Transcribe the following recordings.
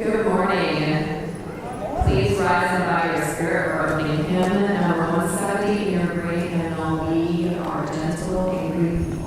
Good morning. Please rise and bow your spirit for opening hymn number 170, Your Great and All We Are Gentle, Angry People.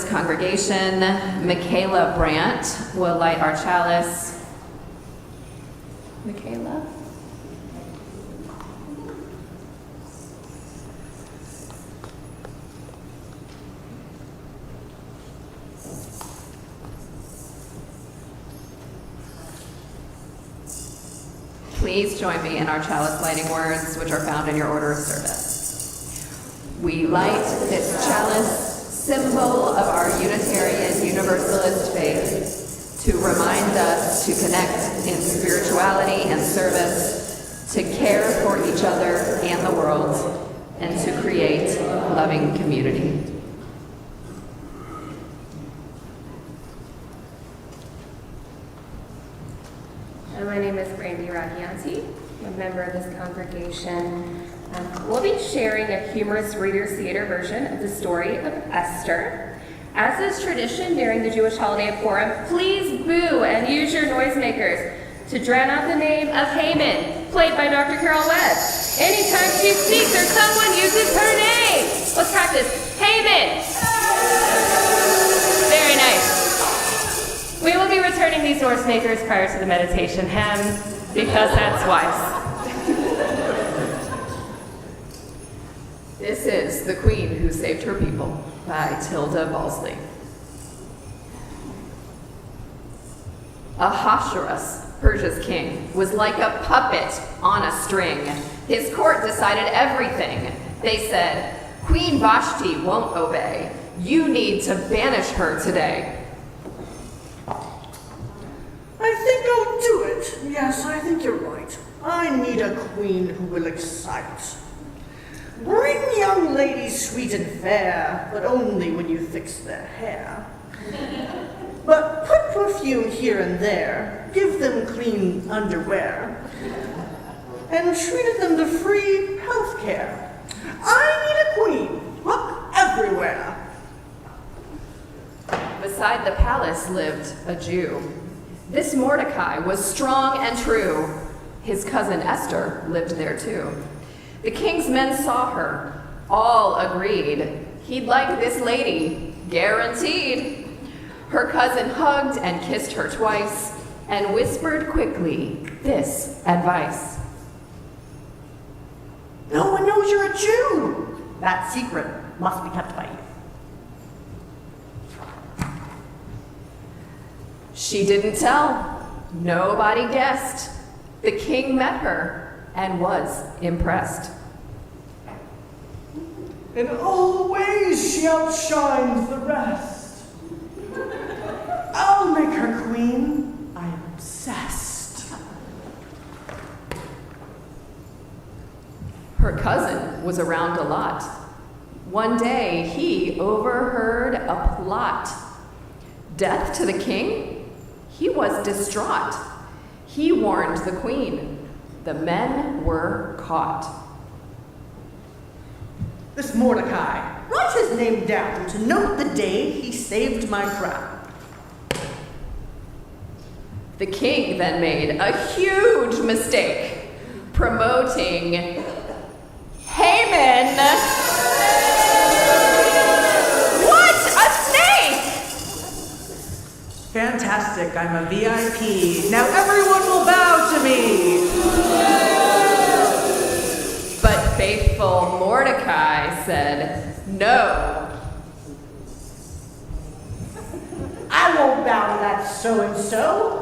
Congregation, Michaela Brandt will light our chalice. Michaela? Please join me in our chalice lighting words, which are found in your order of service. We light this chalice, symbol of our Unitarian Universalist faith, to remind us to connect in spirituality and service, to care for each other and the world, and to create loving community. My name is Brandy Raggianti. I'm a member of this congregation. We'll be sharing a humorous Reader's Theater version of the story of Esther. As is tradition during the Jewish holiday of Purim, please boo and use your noisemakers to drown out the name of Haman, played by Dr. Carol Webb. Anytime she speaks or someone uses her name. Let's practice. Haman. Very nice. We will be returning these noisemakers prior to the meditation hymn because that's wise. This is The Queen Who Saved Her People by Tilda Balsley. Ahasuerus, Persia's king, was like a puppet on a string. His court decided everything. They said, Queen Vashti won't obey. You need to banish her today. I think I'll do it. Yes, I think you're right. I need a queen who will excite. Bring young ladies sweet and fair, but only when you fix their hair. But put perfume here and there, give them clean underwear, and treat them to free health care. I need a queen. Look everywhere. Beside the palace lived a Jew. This Mordecai was strong and true. His cousin Esther lived there too. The king's men saw her, all agreed. He'd like this lady, guaranteed. Her cousin hugged and kissed her twice and whispered quickly this advice. No one knows you're a Jew. That secret must be kept by you. She didn't tell. Nobody guessed. The king met her and was impressed. In all ways she outshines the rest. I'll make her queen. I am obsessed. Her cousin was around a lot. One day he overheard a plot. Death to the king? He was distraught. He warned the queen. The men were caught. This Mordecai, write his name down to note the day he saved my crown. The king then made a huge mistake, promoting Haman. What? A snake! Fantastic, I'm a VIP. Now everyone will bow to me. But faithful Mordecai said, no. I won't bow to that so-and-so.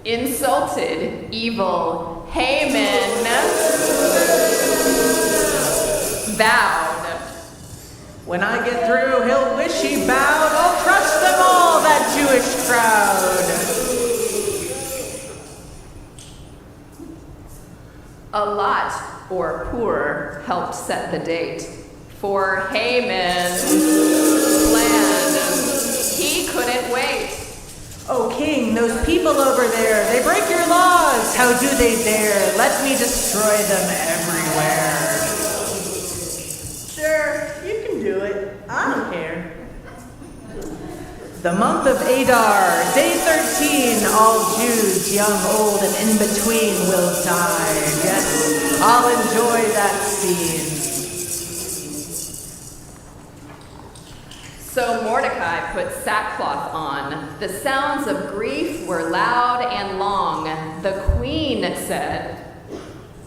Insulted, evil Haman bowed. When I get through, he'll wish he bowed. I'll crush them all, that Jewish crowd. A lot, or poor, helped set the date for Haman's plan. He couldn't wait. Oh, king, those people over there, they break your laws. How do they dare? Let me destroy them everywhere. Sure, you can do it. I don't care. The month of Adar, day 13, all Jews, young, old, and in between will die. Yes, I'll enjoy that scene. So Mordecai put sackcloth on. The sounds of grief were loud and long. The queen said,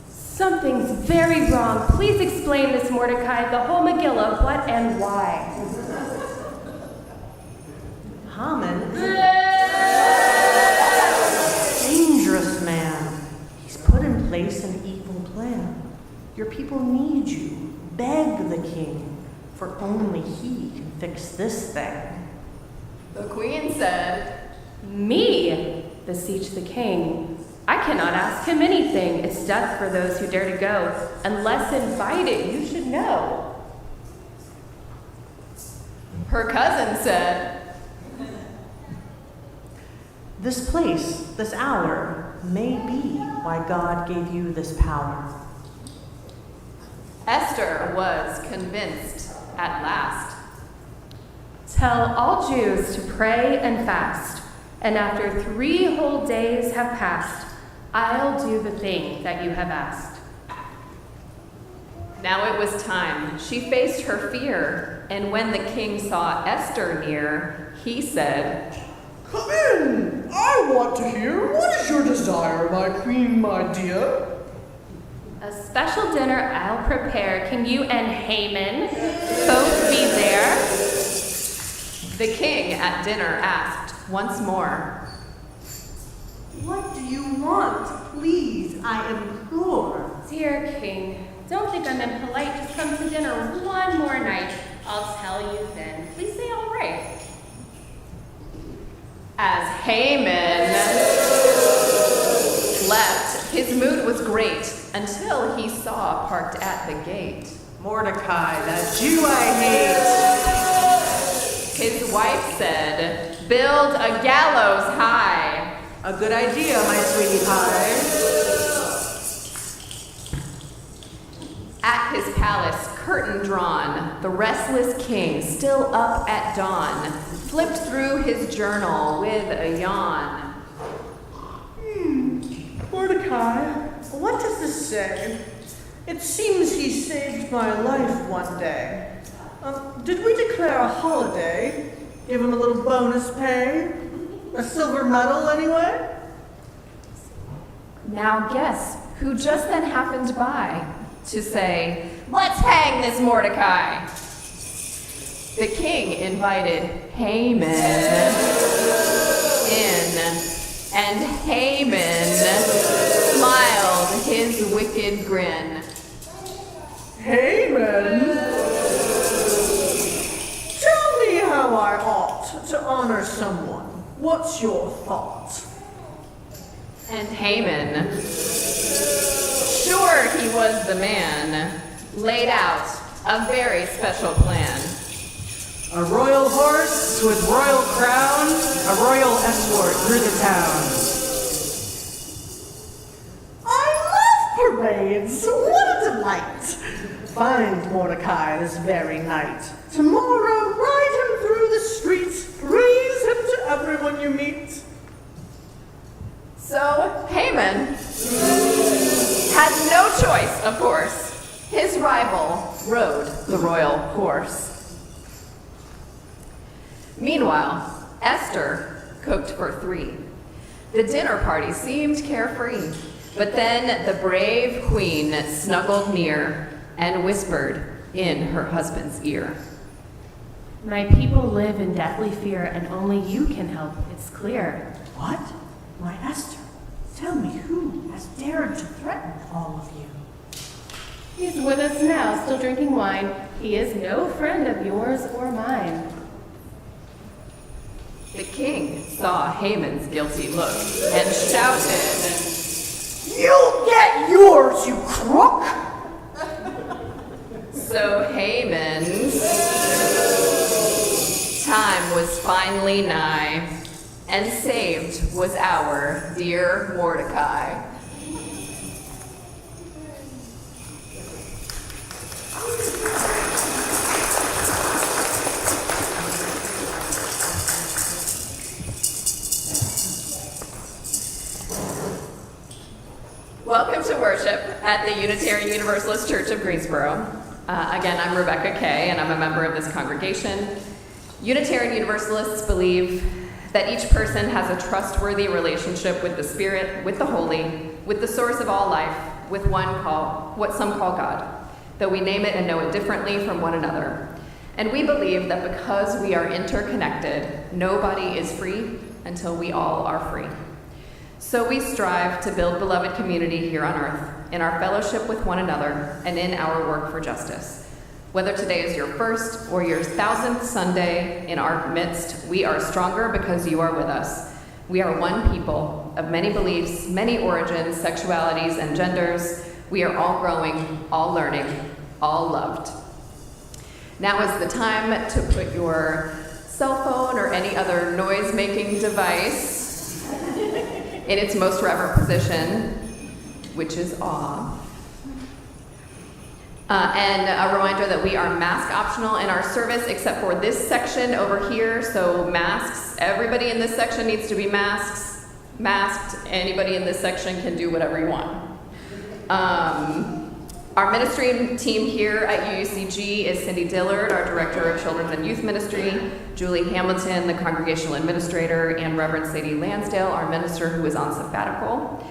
Something's very wrong. Please explain this, Mordecai, the whole Megillah, what and why. Haman, dangerous man. He's put in place an evil plan. Your people need you. Beg the king, for only he can fix this thing. The queen said, Me, beseech the king. I cannot ask him anything. It's death for those who dare to go. Unless invited, you should know. Her cousin said, This place, this hour, may be why God gave you this power. Esther was convinced at last. Tell all Jews to pray and fast, and after 3 whole days have passed, I'll do the thing that you have asked. Now it was time. She faced her fear, and when the king saw Esther near, he said, Come in! I want to hear. What is your desire, my queen, my dear? A special dinner I'll prepare. Can you and Haman both be there? The king at dinner asked once more, What do you want? Please, I implore. Dear King, don't think I'm impolite. Just come to dinner one more night. I'll tell you then. Please say all right. As Haman left, his mood was great until he saw parked at the gate Mordecai, that Jew I hate. His wife said, "Build a gallows high." A good idea, my sweetie pie. At his palace, curtain drawn, the restless king, still up at dawn, flipped through his journal with a yawn. Mordecai, what does this say? It seems he saved my life one day. Did we declare a holiday? Give him a little bonus pay? A silver medal, anyway? Now guess who just then happened by to say, "Let's hang this Mordecai." The king invited Haman in, and Haman smiled his wicked grin. Haman? Tell me how I ought to honor someone. What's your thought? And Haman, sure he was the man, laid out a very special plan. A royal horse with royal crown, a royal escort through the town. I love parades! What a delight! Find Mordecai this very night. Tomorrow, ride him through the streets. Praise him to everyone you meet. So Haman had no choice, of course. His rival rode the royal horse. Meanwhile, Esther cooked for 3. The dinner party seemed carefree, but then the brave queen snuggled near and whispered in her husband's ear. My people live in deathly fear, and only you can help. It's clear. What? My Esther, tell me who has dared to threaten all of you? He's with us now, still drinking wine. He is no friend of yours or mine. The king saw Haman's guilty look and shouted, You'll get yours, you crook! So Haman's time was finally nigh, and saved was our dear Mordecai. Welcome to worship at the Unitarian Universalist Church of Greensboro. Again, I'm Rebecca Kay, and I'm a member of this congregation. Unitarian Universalists believe that each person has a trustworthy relationship with the Spirit, with the Holy, with the source of all life, with what some call God, though we name it and know it differently from one another. And we believe that because we are interconnected, nobody is free until we all are free. So we strive to build beloved community here on earth, in our fellowship with one another, and in our work for justice. Whether today is your first or your 1000th Sunday in our midst, we are stronger because you are with us. We are one people of many beliefs, many origins, sexualities, and genders. We are all growing, all learning, all loved. Now is the time to put your cell phone or any other noise-making device in its most reverent position, which is off. And a reminder that we are mask optional in our service, except for this section over here. So masks, everybody in this section needs to be masked. Anybody in this section can do whatever you want. Our ministry team here at UUCG is Cindy Dillard, our Director of Children's and Youth Ministry, Julie Hamilton, the Congregational Administrator, and Reverend Sadie Lansdale, our minister who is on sabbatical.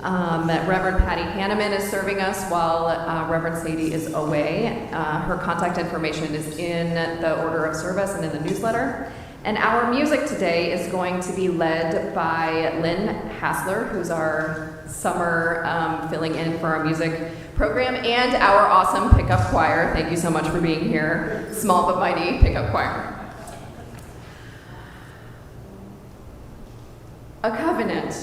Reverend Patty Hanneman is serving us while Reverend Sadie is away. Her contact information is in the order of service and in the newsletter. And our music today is going to be led by Lynn Hassler, who's our summer filling in for our music program, and our awesome pickup choir. Thank you so much for being here. Small but mighty pickup choir. A covenant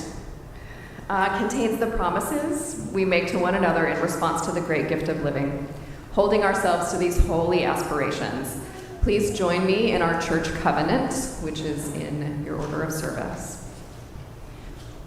contains the promises we make to one another in response to the great gift of living, holding ourselves to these holy aspirations. Please join me in our church covenant, which is in your order of service.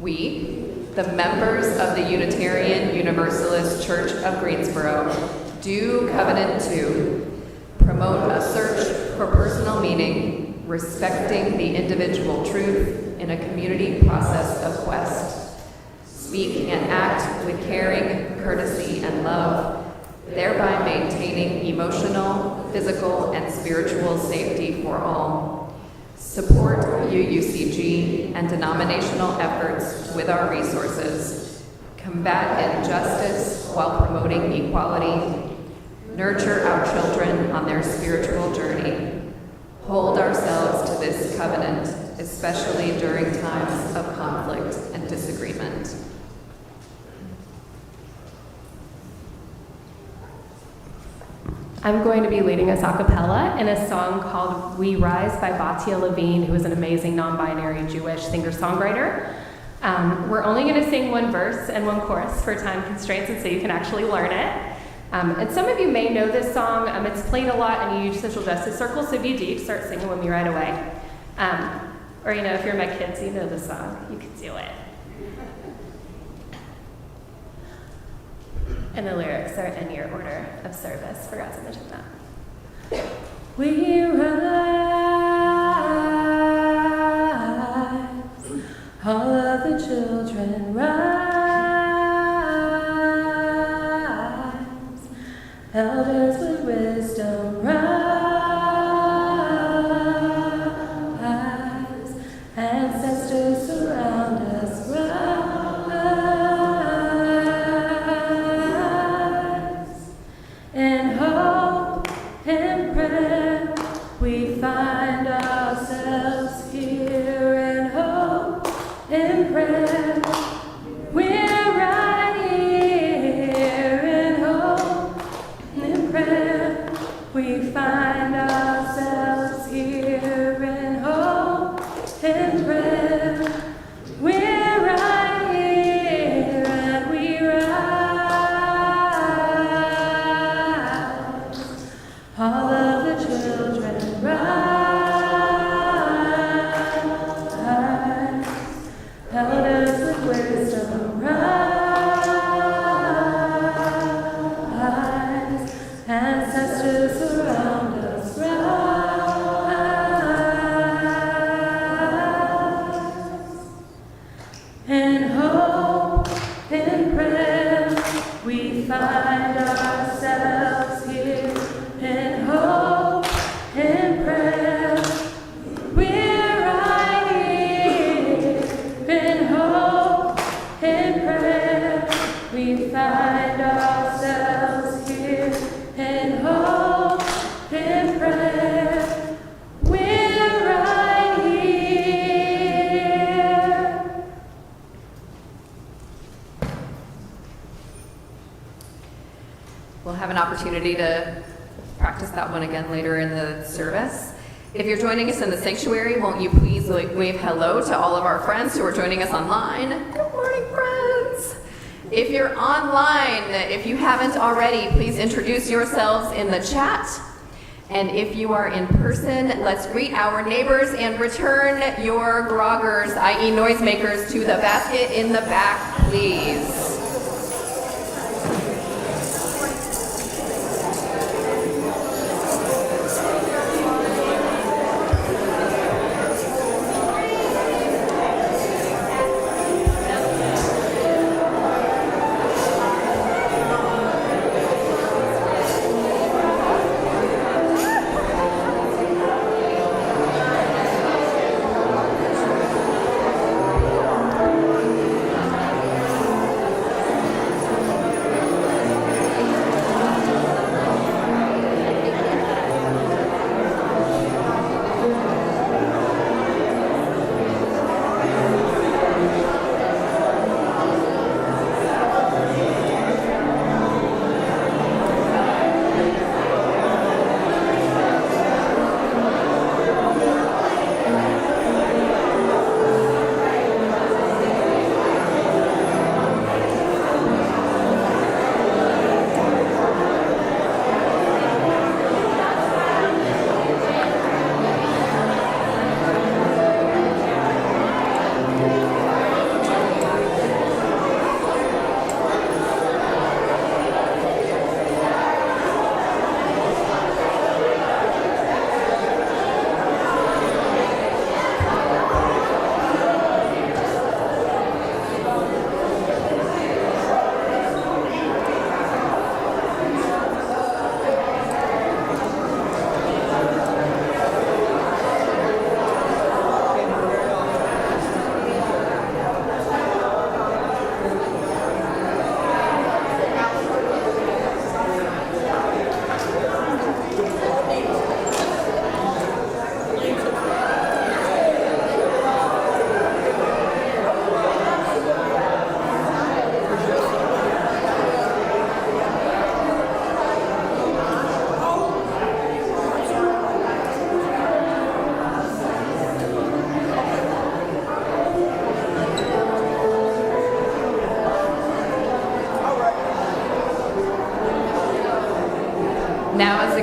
We, the members of the Unitarian Universalist Church of Greensboro, do covenant to promote a search for personal meaning, respecting the individual truth in a community process of quest, speak and act with caring, courtesy, and love, thereby maintaining emotional, physical, and spiritual safety for all. Support UUCG and denominational efforts with our resources. Combat injustice while promoting equality. Nurture our children on their spiritual journey. Hold ourselves to this covenant, especially during times of conflict and disagreement. I'm going to be leading us a cappella in a song called We Rise by Batya Levine, who is an amazing non-binary Jewish singer-songwriter. We're only going to sing one verse and one chorus for time constraints, and so you can actually learn it. And some of you may know this song. It's played a lot in huge social justice circles, so if you do, start singing with me right away. Or, if you're my kids, you know the song. You can do it. And the lyrics are in your order of service. Forgot to mention that. We rise, all of the children rise, elders with wisdom rise, ancestors surround us rise. In hope and prayer, we find ourselves here. In hope and prayer, we're right here. In hope and prayer, we find ourselves here. In hope and prayer, we're right here, and we rise. All of the children rise, elders with wisdom rise, ancestors surround us rise. In hope and prayer, we find ourselves here. In hope and prayer, we're right here. In hope and prayer, we find ourselves here. In hope and prayer, we're right here. We'll have an opportunity to practice that one again later in the service. If you're joining us in the sanctuary, won't you please wave hello to all of our friends who are joining us online? Good morning, friends. If you're online, if you haven't already, please introduce yourselves in the chat. And if you are in person, let's greet our neighbors and return your groggers, i.e. noisemakers, to the basket in the back, please.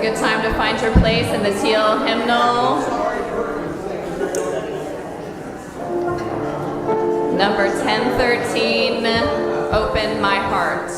good time to find your place in the teal hymnal. Number 1013, Open My Heart.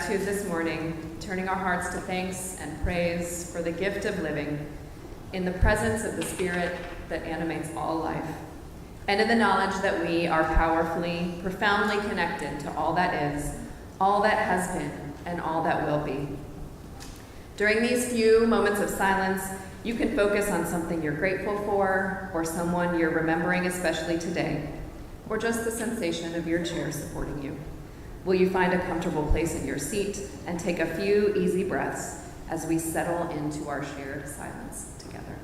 This morning, turning our hearts to thanks and praise for the gift of living in the presence of the Spirit that animates all life, and in the knowledge that we are powerfully, profoundly connected to all that is, all that has been, and all that will be. During these few moments of silence, you can focus on something you're grateful for, or someone you're remembering especially today, or just the sensation of your chair supporting you. Will you find a comfortable place in your seat and take a few easy breaths as we settle into our shared silence together?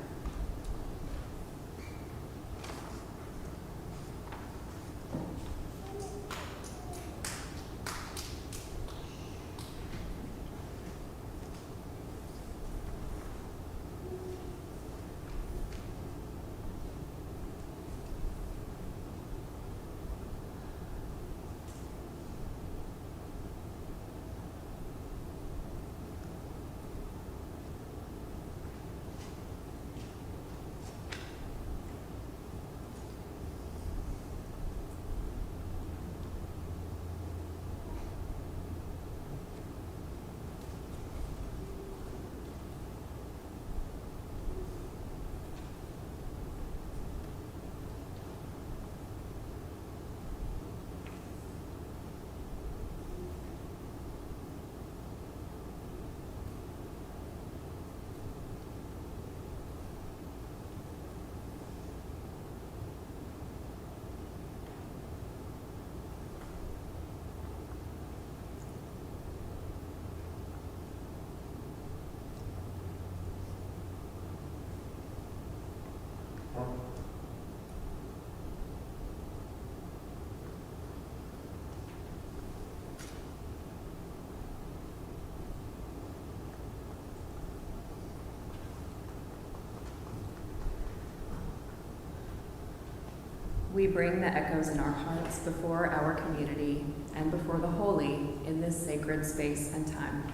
We bring the echoes in our hearts before our community and before the holy in this sacred space and time.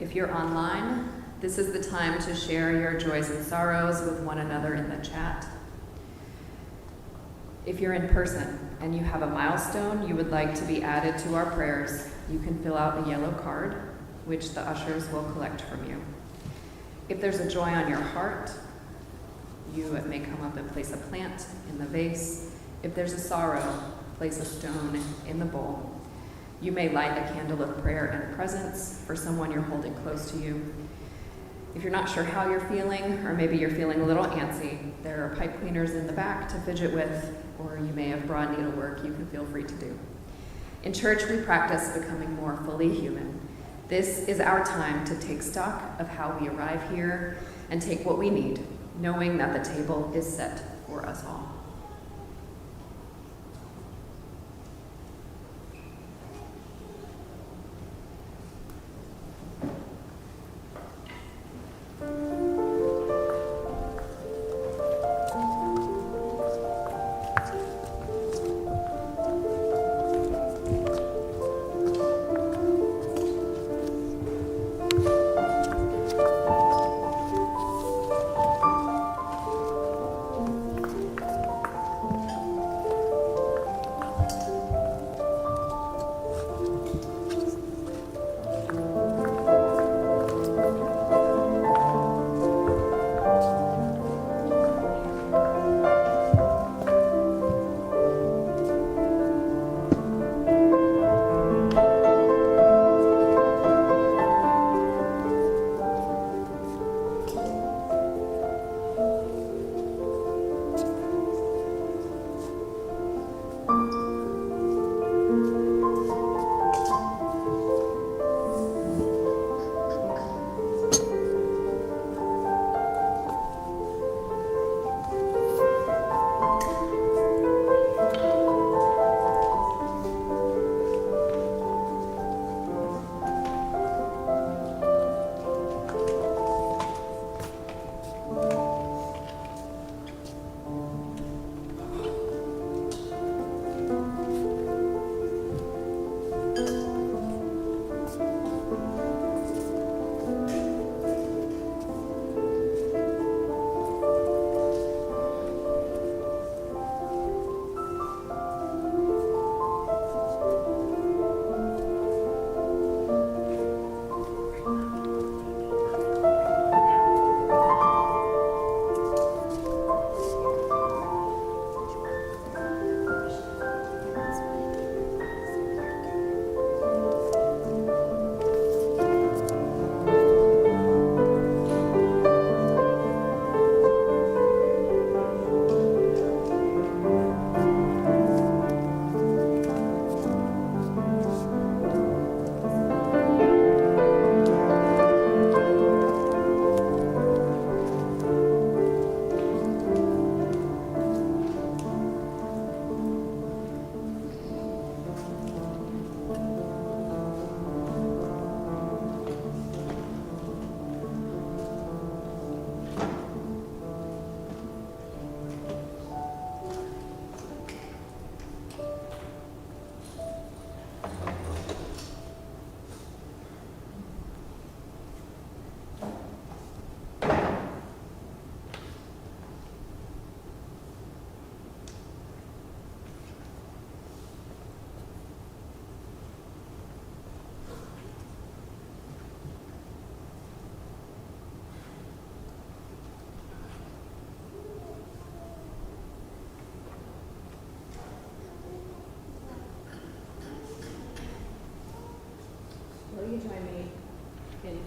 If you're online, this is the time to share your joys and sorrows with one another in the chat. If you're in person and you have a milestone you would like to be added to our prayers, you can fill out a yellow card, which the ushers will collect from you. If there's a joy on your heart, you may come up and place a plant in the vase. If there's a sorrow, place a stone in the bowl. You may light a candle of prayer and presence for someone you're holding close to you. If you're not sure how you're feeling, or maybe you're feeling a little antsy, there are pipe cleaners in the back to fidget with, or you may have brought needlework you can feel free to do. In church, we practice becoming more fully human. This is our time to take stock of how we arrive here and take what we need, knowing that the table is set for us all.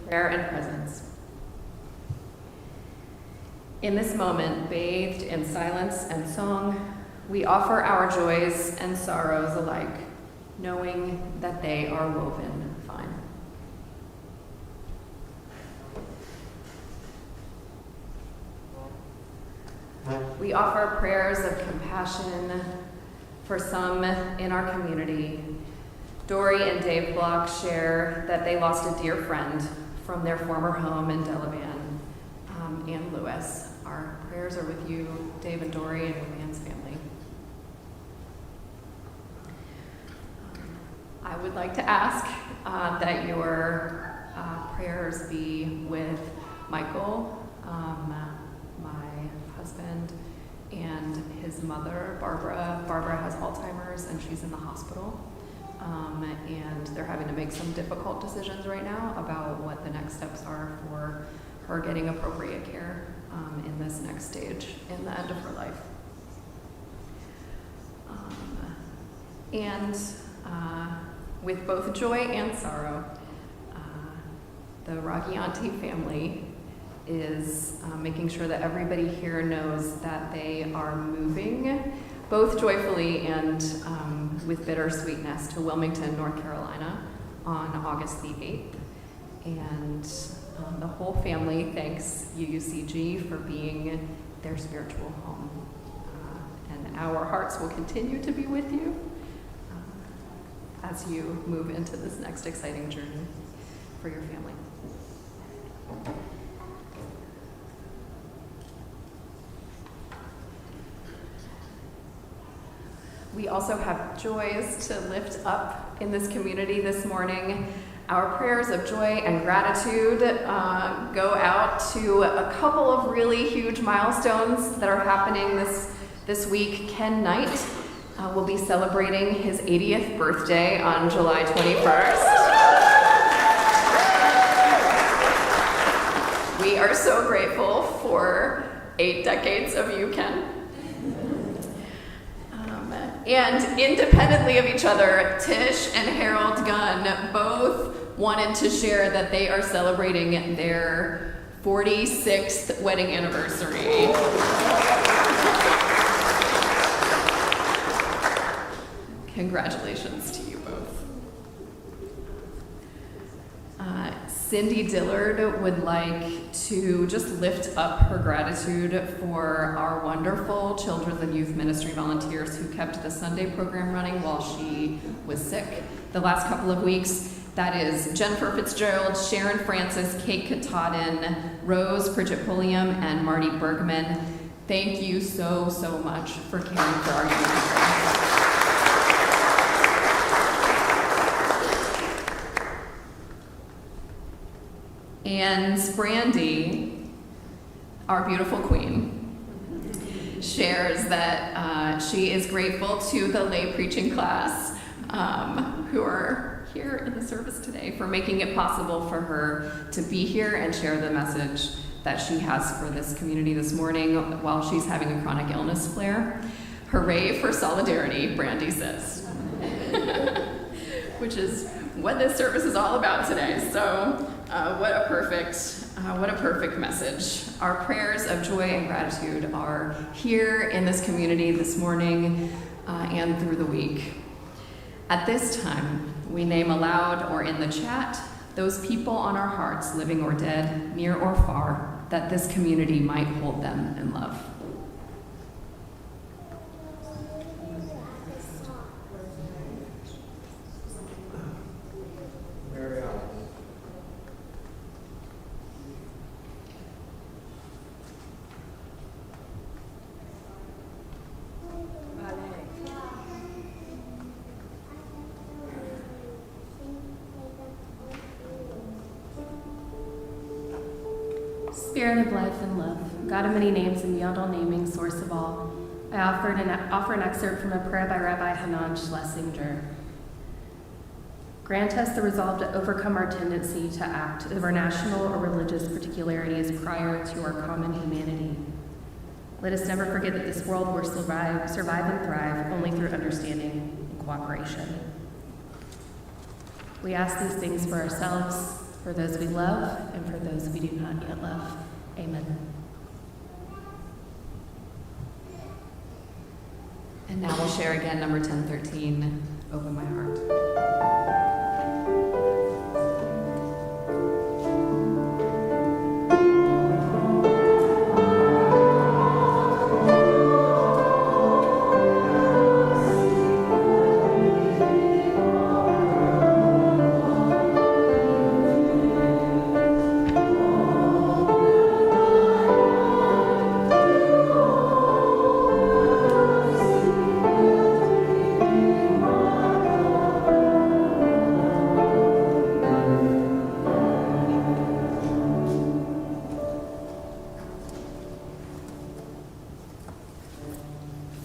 prayer and presence. In this moment, bathed in silence and song, we offer our joys and sorrows alike, knowing that they are woven fine. We offer prayers of compassion for some in our community. Dory and Dave Block share that they lost a dear friend from their former home in Delavan, Ann Lewis. Our prayers are with you, Dave and Dory, and with Ann's family. I would like to ask that your prayers be with Michael, my husband, and his mother, Barbara. Barbara has Alzheimer's and she's in the hospital. And they're having to make some difficult decisions right now about what the next steps are for her getting appropriate care in this next stage, in the end of her life. With both joy and sorrow, the Raggianti family is making sure that everybody here knows that they are moving, both joyfully and with bittersweetness, to Wilmington, North Carolina on August the 8th. And the whole family thanks UUCG for being their spiritual home. And our hearts will continue to be with you as you move into this next exciting journey for your family. We also have joys to lift up in this community this morning. Our prayers of joy and gratitude go out to a couple of really huge milestones that are happening this week. Ken Knight will be celebrating his 80th birthday on July 21st. We are so grateful for 8 decades of you, Ken. And independently of each other, Tish and Harold Gunn both wanted to share that they are celebrating their 46th wedding anniversary. Congratulations to you both. Cindy Dillard would like to just lift up her gratitude for our wonderful children's and youth ministry volunteers who kept the Sunday program running while she was sick the last couple of weeks. That is Jennifer Fitzgerald, Sharon Francis, Kate Katahdin, Rose Pritchett Pulliam, and Marty Bergman. Thank you so, so much for caring for our young people. And Brandy, our beautiful queen, shares that she is grateful to the lay preaching class who are here in the service today for making it possible for her to be here and share the message that she has for this community this morning while she's having a chronic illness flare. Hooray for solidarity, Brandy says. Which is what this service is all about today. So what a perfect message. Our prayers of joy and gratitude are here in this community this morning and through the week. At this time, we name aloud or in the chat those people on our hearts, living or dead, near or far, that this community might hold them in love. Spirit of life and love, God of many names and beyond all naming, source of all, I offer an excerpt from a prayer by Rabbi Hanan Schlesinger. Grant us the resolve to overcome our tendency to act of our national or religious particularities prior to our common humanity. Let us never forget that this world will survive and thrive only through understanding and cooperation. We ask these things for ourselves, for those we love and for those we do not yet love. Amen. And now we'll share again number 1013, Open My Heart.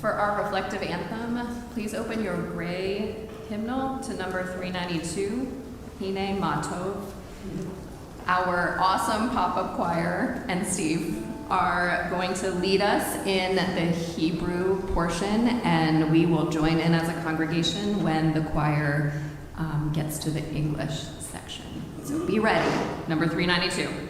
For our reflective anthem, please open your gray hymnal to number 392, Hine Matov. Our awesome pop-up choir and Steve are going to lead us in the Hebrew portion, and we will join in as a congregation when the choir gets to the English section. So be ready, number 392.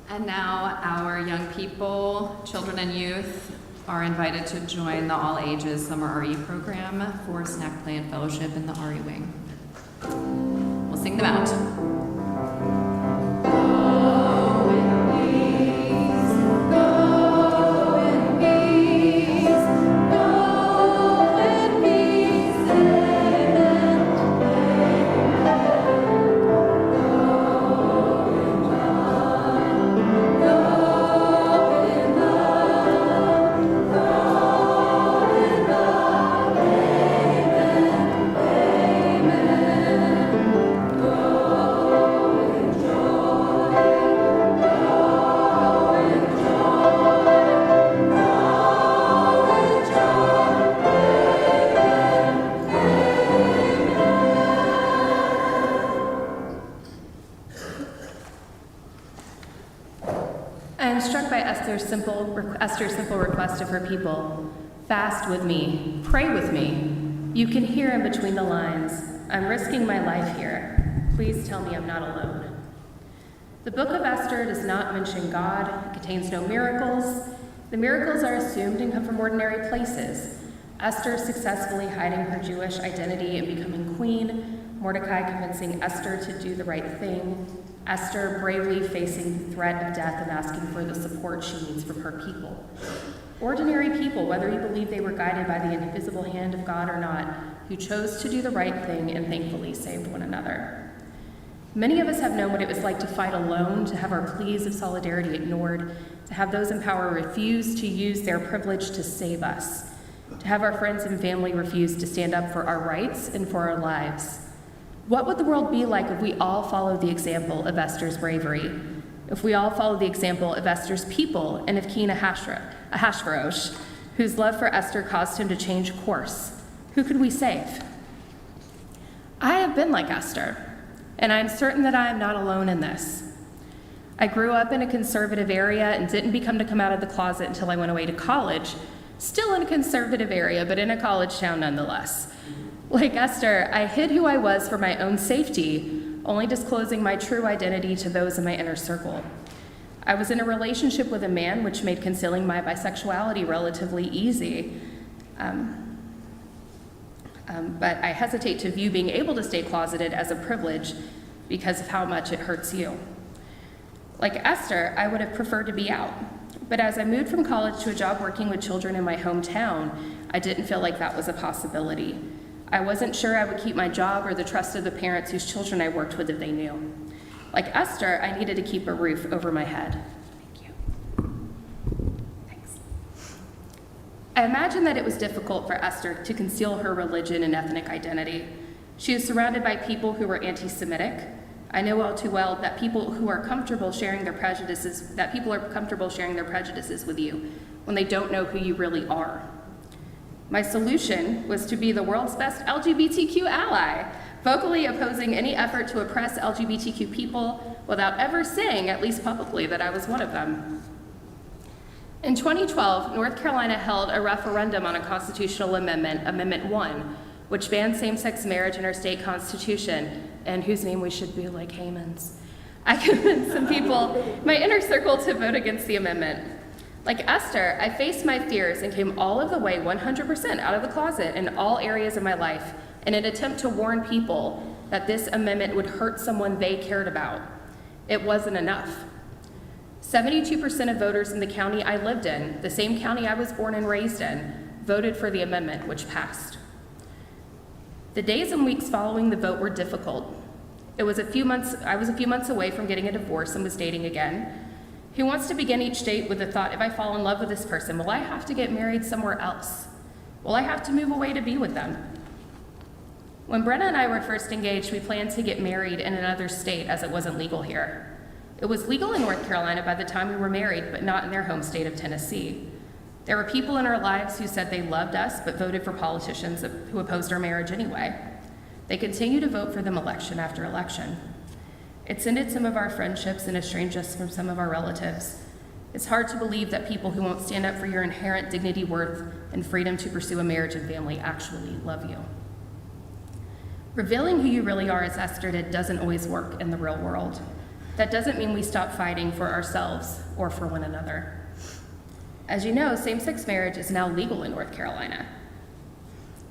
And now our young people, children and youth, are invited to join the All Ages Summer RE program for Snack Play and Fellowship in the RE Wing. We'll sing them out. I am struck by Esther's simple request of her people. Fast with me, pray with me. You can hear in between the lines. I'm risking my life here. Please tell me I'm not alone. The book of Esther does not mention God. It contains no miracles. The miracles are assumed and come from ordinary places. Esther successfully hiding her Jewish identity and becoming queen. Mordecai convincing Esther to do the right thing. Esther bravely facing the threat of death and asking for the support she needs from her people. Ordinary people, whether you believe they were guided by the invisible hand of God or not, who chose to do the right thing and thankfully saved one another. Many of us have known what it was like to fight alone, to have our pleas of solidarity ignored, to have those in power refuse to use their privilege to save us, to have our friends and family refuse to stand up for our rights and for our lives. What would the world be like if we all followed the example of Esther's bravery? If we all followed the example of Esther's people and of King Ahasuerus, whose love for Esther caused him to change course? Who could we save? I have been like Esther, and I am certain that I am not alone in this. I grew up in a conservative area and didn't come out of the closet until I went away to college, still in a conservative area, but in a college town nonetheless. Like Esther, I hid who I was for my own safety, only disclosing my true identity to those in my inner circle. I was in a relationship with a man which made concealing my bisexuality relatively easy, but I hesitate to view being able to stay closeted as a privilege because of how much it hurts you. Like Esther, I would have preferred to be out, but as I moved from college to a job working with children in my hometown, I didn't feel like that was a possibility. I wasn't sure I would keep my job or the trust of the parents whose children I worked with if they knew. Like Esther, I needed to keep a roof over my head. Thank you. Thanks. I imagine that it was difficult for Esther to conceal her religion and ethnic identity. She was surrounded by people who were anti-Semitic. I know all too well that people are comfortable sharing their prejudices with you when they don't know who you really are. My solution was to be the world's best LGBTQ ally, vocally opposing any effort to oppress LGBTQ people without ever saying, at least publicly, that I was one of them. In 2012, North Carolina held a referendum on a constitutional amendment, Amendment 1, which banned same-sex marriage in our state constitution, and whose name we should be like Haman's. I convinced some people in my inner circle to vote against the amendment. Like Esther, I faced my fears and came all of the way 100% out of the closet in all areas of my life in an attempt to warn people that this amendment would hurt someone they cared about. It wasn't enough. 72% of voters in the county I lived in, the same county I was born and raised in, voted for the amendment, which passed. The days and weeks following the vote were difficult. I was a few months away from getting a divorce and was dating again. Who wants to begin each date with the thought, if I fall in love with this person, will I have to get married somewhere else? Will I have to move away to be with them? When Brenna and I were first engaged, we planned to get married in another state as it wasn't legal here. It was legal in North Carolina by the time we were married, but not in their home state of Tennessee. There were people in our lives who said they loved us, but voted for politicians who opposed our marriage anyway. They continue to vote for them election after election. It's ended some of our friendships and estranged us from some of our relatives. It's hard to believe that people who won't stand up for your inherent dignity, worth, and freedom to pursue a marriage and family actually love you. Revealing who you really are as Esther did doesn't always work in the real world. That doesn't mean we stop fighting for ourselves or for one another. As you know, same-sex marriage is now legal in North Carolina.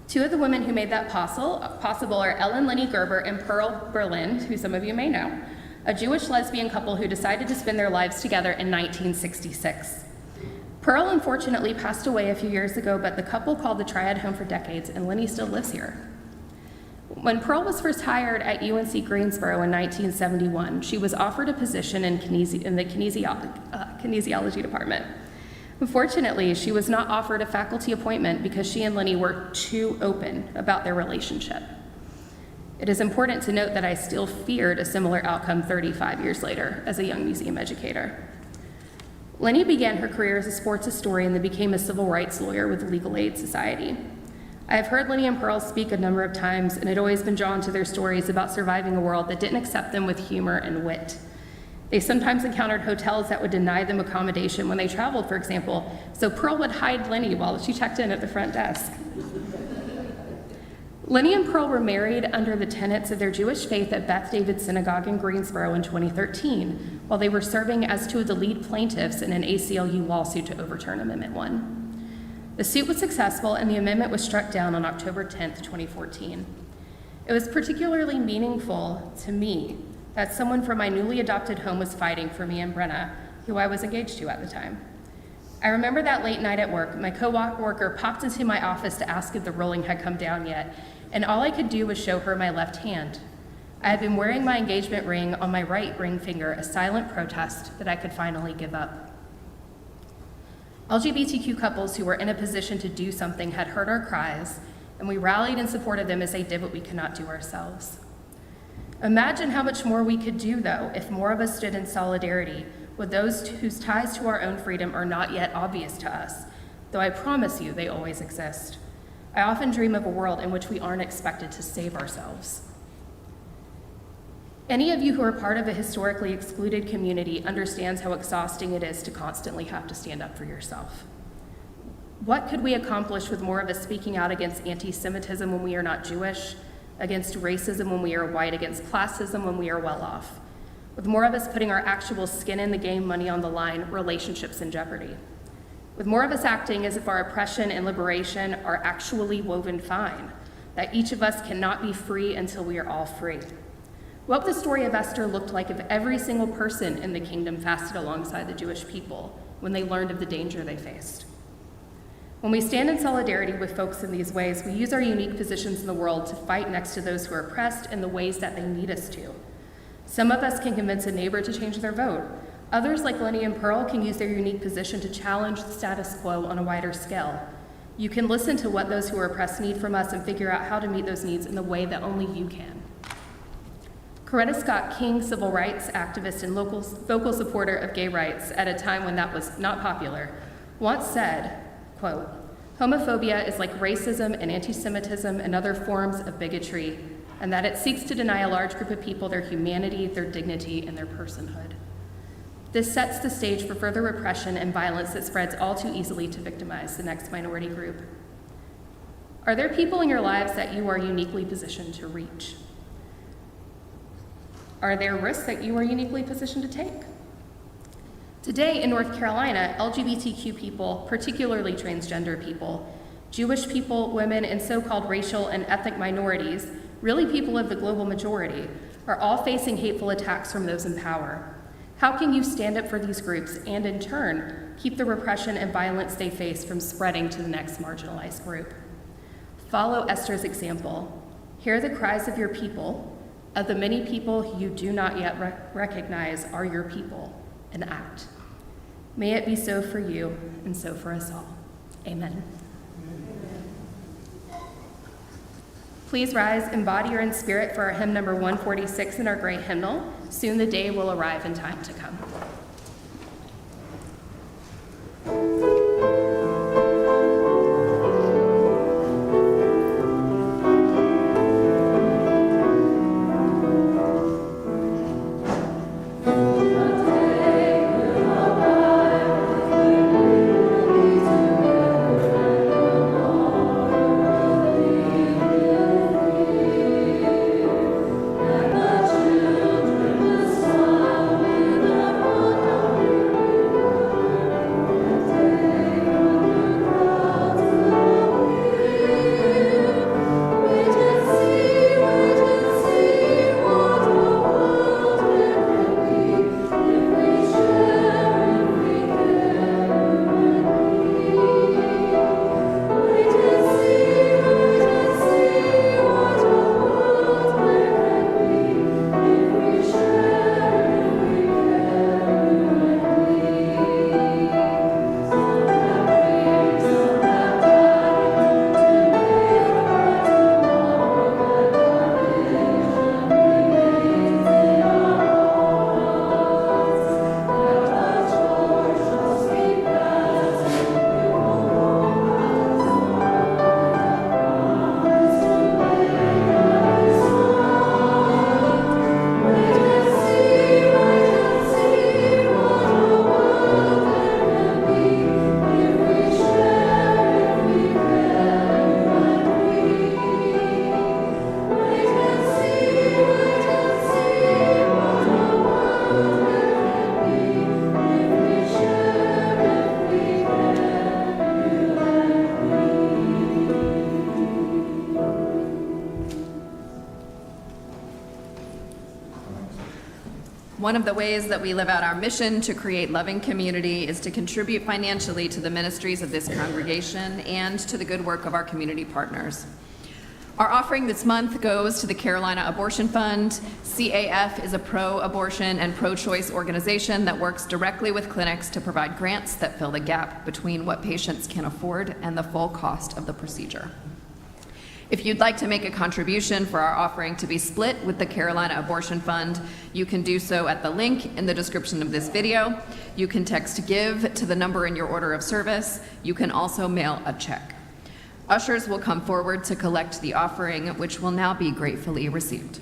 Two of the women who made that possible are Ellen Lenny Gerber and Pearl Berlin, who some of you may know, a Jewish lesbian couple who decided to spend their lives together in 1966. Pearl unfortunately passed away a few years ago, but the couple called the triad home for decades, and Lenny still lives here. When Pearl was first hired at UNC Greensboro in 1971, she was offered a position in the kinesiology department. Unfortunately, she was not offered a faculty appointment because she and Lenny were too open about their relationship. It is important to note that I still feared a similar outcome 35 years later as a young museum educator. Lenny began her career as a sports historian and became a civil rights lawyer with the Legal Aid Society. I have heard Lenny and Pearl speak a number of times and had always been drawn to their stories about surviving a world that didn't accept them with humor and wit. They sometimes encountered hotels that would deny them accommodation when they traveled, for example, so Pearl would hide Lenny while she checked in at the front desk. Lenny and Pearl were married under the tenets of their Jewish faith at Beth David Synagogue in Greensboro in 2013, while they were serving as two of the lead plaintiffs in an ACLU lawsuit to overturn Amendment 1. The suit was successful, and the amendment was struck down on October 10, 2014. It was particularly meaningful to me that someone from my newly adopted home was fighting for me and Brenna, who I was engaged to at the time. I remember that late night at work, my co-worker popped into my office to ask if the ruling had come down yet, and all I could do was show her my left hand. I had been wearing my engagement ring on my right ring finger, a silent protest that I could finally give up. LGBTQ couples who were in a position to do something had heard our cries, and we rallied and supported them as they did what we could not do ourselves. Imagine how much more we could do, though, if more of us stood in solidarity with those whose ties to our own freedom are not yet obvious to us, though I promise you they always exist. I often dream of a world in which we aren't expected to save ourselves. Any of you who are part of a historically excluded community understands how exhausting it is to constantly have to stand up for yourself. What could we accomplish with more of us speaking out against anti-Semitism when we are not Jewish, against racism when we are white, against classism when we are well off? With more of us putting our actual skin in the game, money on the line, relationships in jeopardy. With more of us acting as if our oppression and liberation are actually woven fine, that each of us cannot be free until we are all free. What would the story of Esther look like if every single person in the kingdom fasted alongside the Jewish people when they learned of the danger they faced? When we stand in solidarity with folks in these ways, we use our unique positions in the world to fight next to those who are oppressed in the ways that they need us to. Some of us can convince a neighbor to change their vote. Others, like Lenny and Pearl, can use their unique position to challenge the status quo on a wider scale. You can listen to what those who are oppressed need from us and figure out how to meet those needs in the way that only you can. Coretta Scott King, civil rights activist and vocal supporter of gay rights at a time when that was not popular, once said, quote, "Homophobia is like racism and anti-Semitism and other forms of bigotry, and that it seeks to deny a large group of people their humanity, their dignity, and their personhood." This sets the stage for further repression and violence that spreads all too easily to victimize the next minority group. Are there people in your lives that you are uniquely positioned to reach? Are there risks that you are uniquely positioned to take? Today in North Carolina, LGBTQ people, particularly transgender people, Jewish people, women, and so-called racial and ethnic minorities, really people of the global majority, are all facing hateful attacks from those in power. How can you stand up for these groups and, in turn, keep the repression and violence they face from spreading to the next marginalized group? Follow Esther's example. Hear the cries of your people, of the many people you do not yet recognize are your people, and act. May it be so for you and so for us all. Amen. Please rise in body or in spirit for our hymn number 146 in our great hymnal. Soon the day will arrive in time to come. Children, the smile One of the ways that we live out our mission to create loving community is to contribute financially to the ministries of this congregation and to the good work of our community partners. Our offering this month goes to the Carolina Abortion Fund. CAF is a pro-abortion and pro-choice organization that works directly with clinics to provide grants that fill the gap between what patients can afford and the full cost of the procedure. If you'd like to make a contribution for our offering to be split with the Carolina Abortion Fund, you can do so at the link in the description of this video. You can text GIVE to the number in your order of service. You can also mail a check. Ushers will come forward to collect the offering, which will now be gratefully received.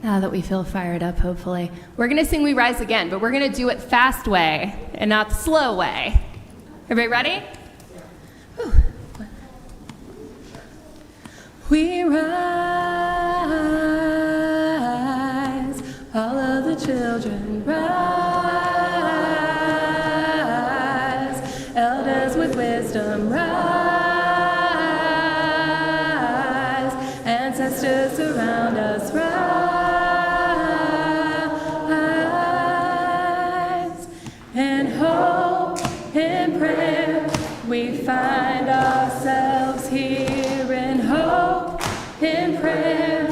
Now that we feel fired up, hopefully. We're going to sing We Rise Again, but we're going to do it fast way and not the slow way. Everybody ready? Whew. We rise, all of the children rise, elders with wisdom rise, ancestors around us rise. We find ourselves here in hope, in prayer.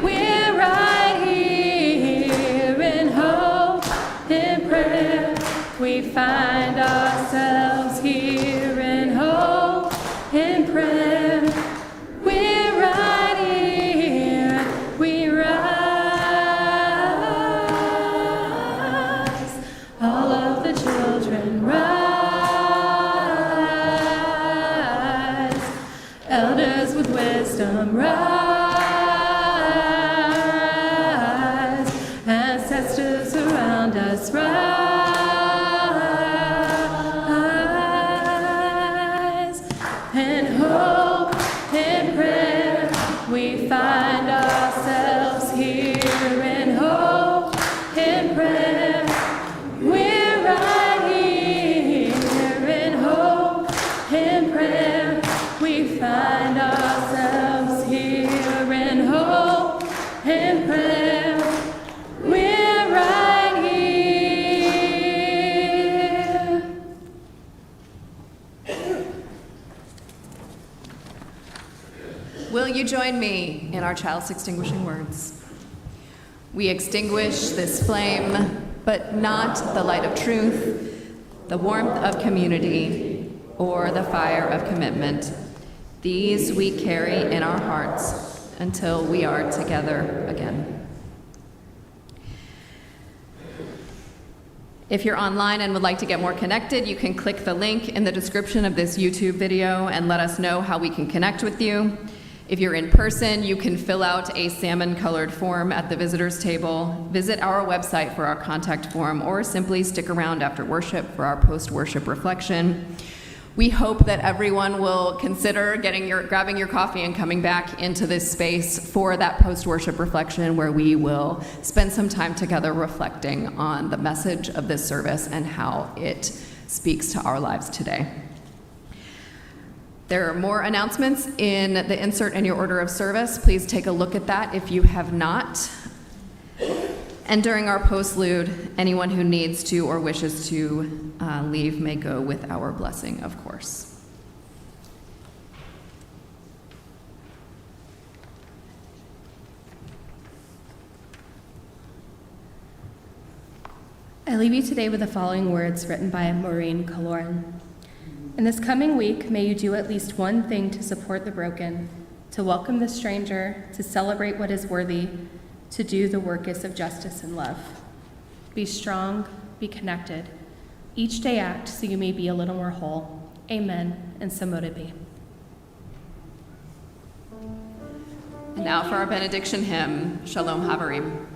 We're right here in hope, in prayer. We find ourselves here in hope, in prayer. We're right here, we rise. All of the children rise. Elders with wisdom rise, ancestors around us rise, in hope, in prayer, we find ourselves here in hope, in prayer. We're right here in hope, in prayer. We find ourselves here in hope, in prayer. We're right here. Will you join me in our chalice extinguishing words? We extinguish this flame, but not the light of truth, the warmth of community, or the fire of commitment. These we carry in our hearts until we are together again. If you're online and would like to get more connected, you can click the link in the description of this YouTube video and let us know how we can connect with you. If you're in person, you can fill out a salmon-colored form at the visitors table, visit our website for our contact form, or simply stick around after worship for our post-worship reflection. We hope that everyone will consider grabbing your coffee and coming back into this space for that post-worship reflection where we will spend some time together reflecting on the message of this service and how it speaks to our lives today. There are more announcements in the insert in your order of service. Please take a look at that if you have not. And during our postlude, anyone who needs to or wishes to leave may go with our blessing, of course. I leave you today with the following words written by Maureen Caloran. In this coming week, may you do at least one thing to support the broken, to welcome the stranger, to celebrate what is worthy, to do the workest of justice and love. Be strong, be connected. Each day act so you may be a little more whole. Amen, and so mote it be. And now for our benediction hymn, Shalom Haverim.